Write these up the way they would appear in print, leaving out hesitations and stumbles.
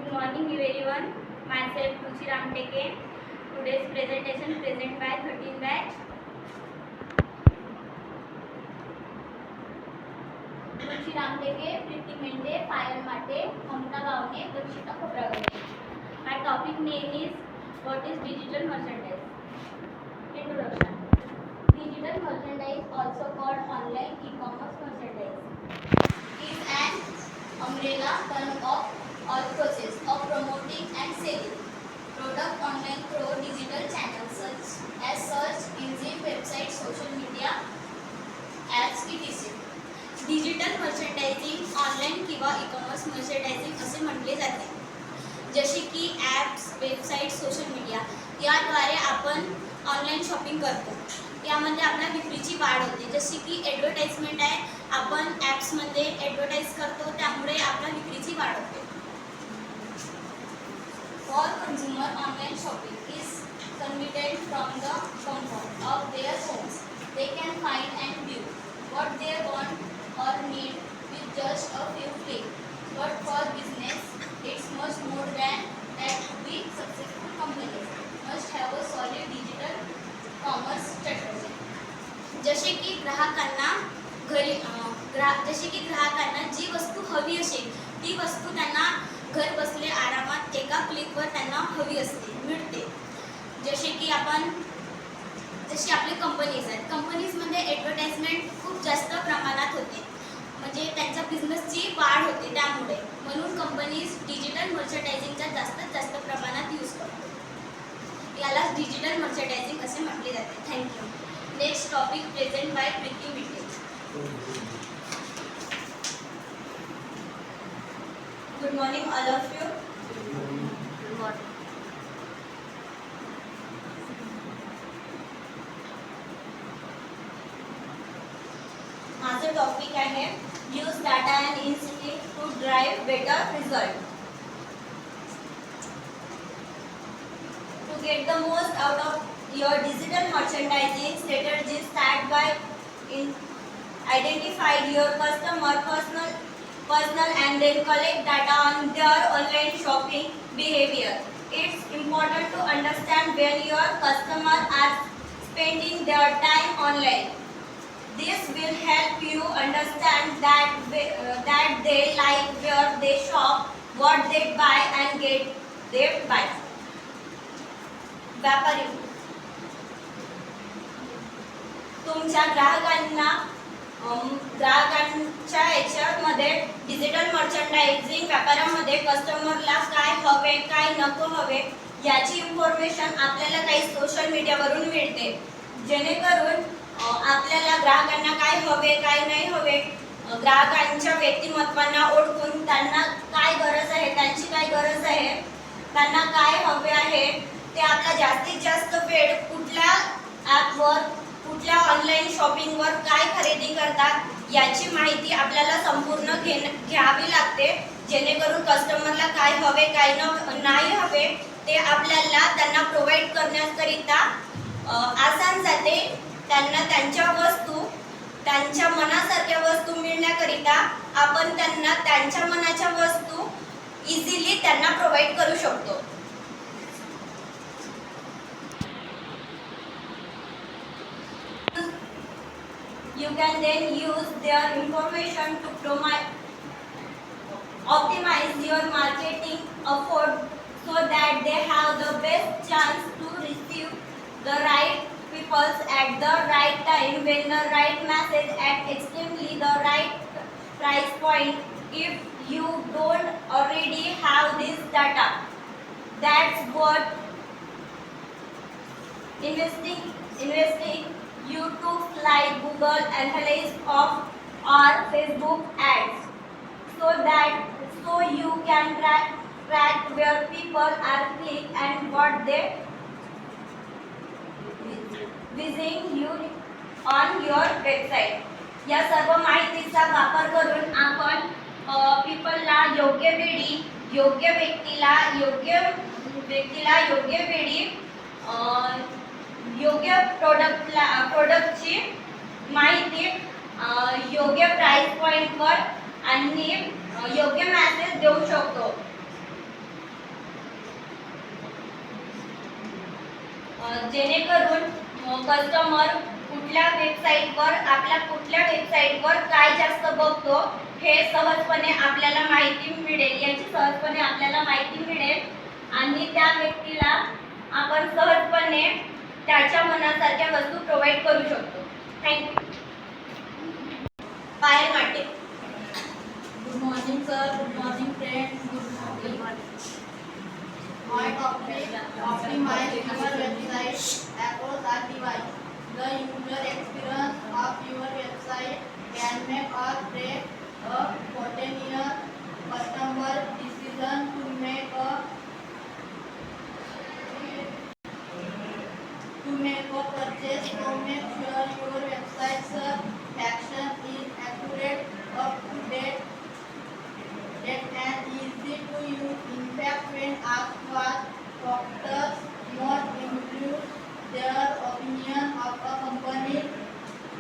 Good morning everyone. Myself Ruchi Ramteke. Today's presentation present by 13 batch. Ruchi Ramteke, Priti Mende, Payal Mate, Mamta Gavne, Dakshita Khobragade. My topic name is what is digital merchandise. Introduction. Digital merchandise, also called online e-commerce merchandise, is an umbrella term of or process of promoting and selling product online through digital channels such as search engine, website, social media, apps, etc. Digital merchandising online किंवा e commerce मर्चंडायझिंग असे म्हटले जाते. जसे की apps, website, social media याद्वारे आपण online shopping करतो. यामध्ये आपल्या विक्रीची वाढ होते. जशी की ॲडव्हर्टाइजमेंट आहे, आपण ॲप्समध्ये ॲडव्हर्टाईज करतो, त्यामुळे आपल्या विक्रीची वाढ होते. For consumer, online shopping is convenient from the comfort of their homes. They can find and view what they want or need with just a few clicks. But for business, it's much more than that. To be successful companies must have a solid digital commerce strategy. जसे की ग्राहकांना जी वस्तू हवी असेल ती वस्तू त्यांना घर बसले आरामात एका क्लिकवर त्यांना हवी असते, मिळते. जसे की जशी आपली कंपनीज आहेत, कंपनीजमध्ये ॲडव्हर्टाइजमेंट खूप जास्त प्रमाणात होते, म्हणजे त्यांच्या बिझनेसची वाढ होते. त्यामुळे म्हणून कंपनीज डिजिटल मर्चंडायझिंगचा जास्तीत जास्त प्रमाणात यूज करतो. यालाच डिजिटल मर्चंडायझिंग असे म्हटले जाते. Thank you. Next topic present by Preeti Mite. Good morning all of you. Good morning. माझं टॉपिक आहे use data and instinct to drive better result. To get the most out of your digital merchandising strategy, start by identify your customer personal and then collect data on their online shopping behavior. It's important to understand when your customers are spending their time online. This will help you understand that they like, where they shop, what they buy and get they buy. व्यापारी तुमच्या ग्राहकांच्या याच्यामध्ये digital मर्चंडायझिंग व्यापारामध्ये कस्टमरला काय हवे काय नको हवे याची इन्फॉर्मेशन आपल्याला काही सोशल मीडियावरून मिळते, जेणेकरून आपल्याला ग्राहकांना काय हवे काय नाही हवे, ग्राहकांच्या व्यक्तिमत्वांना ओळखून त्यांना काय गरज आहे, त्यांची काय गरज आहे, त्यांना काय हवे आहे, ते आपला जास्तीत जास्त वेळ कुठल्या ॲपवर कुठल्या ऑनलाईन शॉपिंगवर काय खरेदी करतात याची माहिती आपल्याला संपूर्ण घ्यावी लागते, जेणेकरून कस्टमरला काय हवे काय नाही हवे ते आपल्याला त्यांना प्रोव्हाइड करण्याकरिता आसान जाते. त्यांना त्यांच्या मनासारख्या वस्तू मिळण्याकरिता आपण त्यांना त्यांच्या मनाच्या वस्तू इझिली त्यांना प्रोव्हाइड करू शकतो. You can then use their information to optimize your marketing effort so that they have the best chance to receive the right people at the right time when the right message at extremely the right price point. If you don't already have this data, that's what investing YouTube like Google Analytics of or Facebook ads, so you can track where people are click and what they visiting you on your website. या सर्व माहितीचा वापर करून आपण पीपलला योग्य वेळी योग्य व्यक्तीला योग्य वेळी योग्य प्रोडक्टची माहिती योग्य प्राइस पॉइंटवर आणि योग्य मेसेज देऊ शकतो. जेणेकरून कस्टमर आपल्या कुठल्या वेबसाईटवर काय जास्त बघतो हे सहजपणे आपल्याला माहिती मिळेल, याची सहजपणे आपल्याला माहिती मिळेल आणि त्या व्यक्तीला आपण सहजपणे त्याच्या मनासारख्या वस्तू प्रोव्हाइड करू शकतो. थँक्यू. पायल माटे. Good morning, sir. Good morning, friends. Good morning. My topic: optimize your website across our device. The user experience of your website can make or break a potential customer decision to make a purchase. So make sure your website's action is accurate, up to date, and easy to use. In fact, when asked what factors most influence their opinion of a company,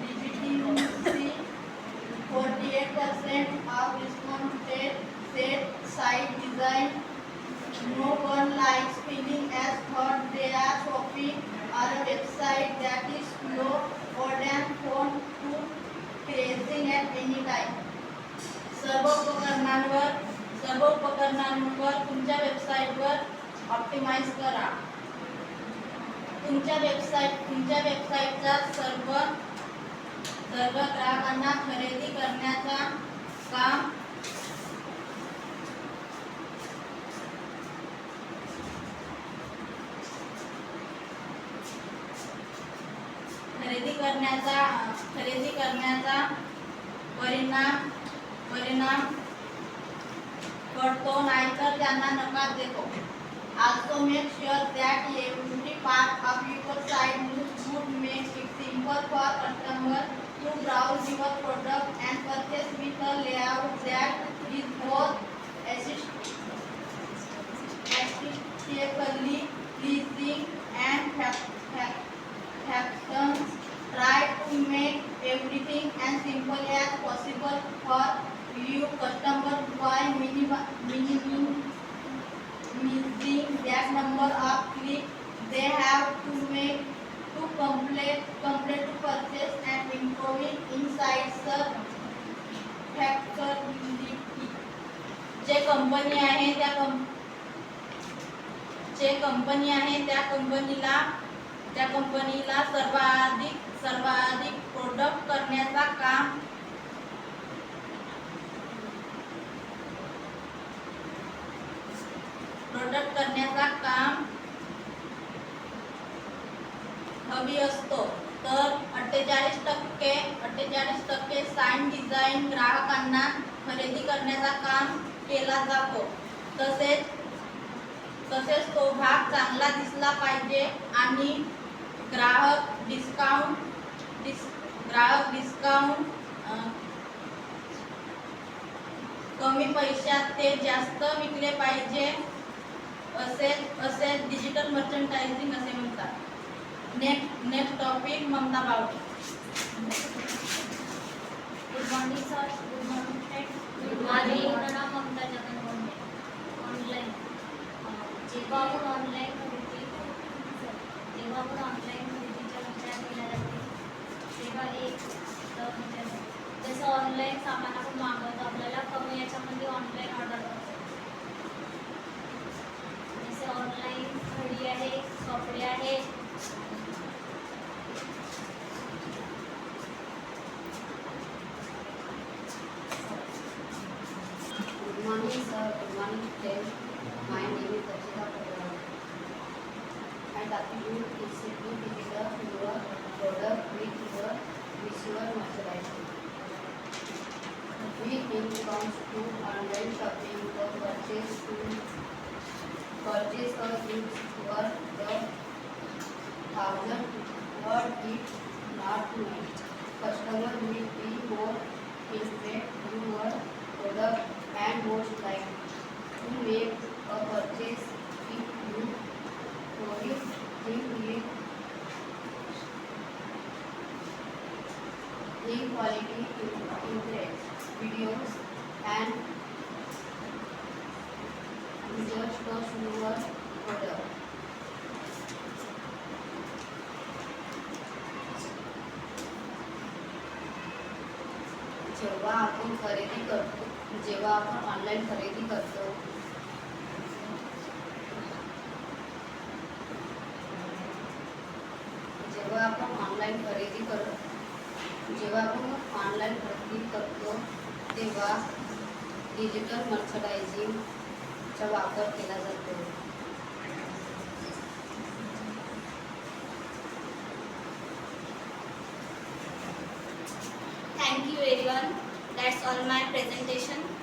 legitimacy, 48% of respondents said site design. No one likes feeling as thought they are shopping on a website that is slow or than phone to crashing at any time. सर्व उपकरणांवर तुमच्या वेबसाईटवर optimise करा. तुमच्या वेबसाईटचा सर्व ग्राहकांना खरेदी करण्याचा काम खरेदी करण्याचा परिणाम पडतो, नाहीतर त्यांना नकार देतो. Also make sure that every part of your site looks good. Make it simple for customer to browse your product and purchase with a layout that is both aesthetically pleasing and fashion. Try to make everything as simple as possible for you customer by minimizing that number of clicks they have to make to complete to purchase and improving insights factorability. J company आहे त्या कंपनीला सर्वाधिक product करण्याचा काम हवी असतो, तर 48% site design ग्राहकांना खरेदी करण्याचा काम केला जातो. तसेच तो भाग चांगला दिसला पाहिजे आणि ग्राहक डिस्काउंट कमी पैशात ते जास्त विकले पाहिजे, असे डिजिटल मर्चंडायझिंग असे म्हणतात. Next topic Mamata Bawte. Good morning sir. Good morning friends. माझं नाव ममता जगन बोंडे. ऑनलाईन जेव्हा आपण ऑनलाईन खरेदीच्या विचार केला जाते तेव्हा जसं ऑनलाईन सामान आपण मागवतो, आपल्याला कमी याच्यामध्ये ऑनलाईन ऑर्डर करतो. जसे ऑनलाईन घडी आहे, कपडे आहे, Good morning, sir. Good morning, friends. My name is Rachita Pradhan. And Aptitude is to develop your product with your visual merchandising. When it comes to online shopping, the purchase a goods worth the $1,000 it not meant. Customer will be more interested in your product and most likely to make a purchase if you truly think it in quality interest videos and just your product. जेव्हा आपण online खरेदी करतो जेव्हा आपण online खरेदी करतो तेव्हा digital मर्चंडायझिंगचा वापर केला जातो. Thank you everyone. That's all my presentation.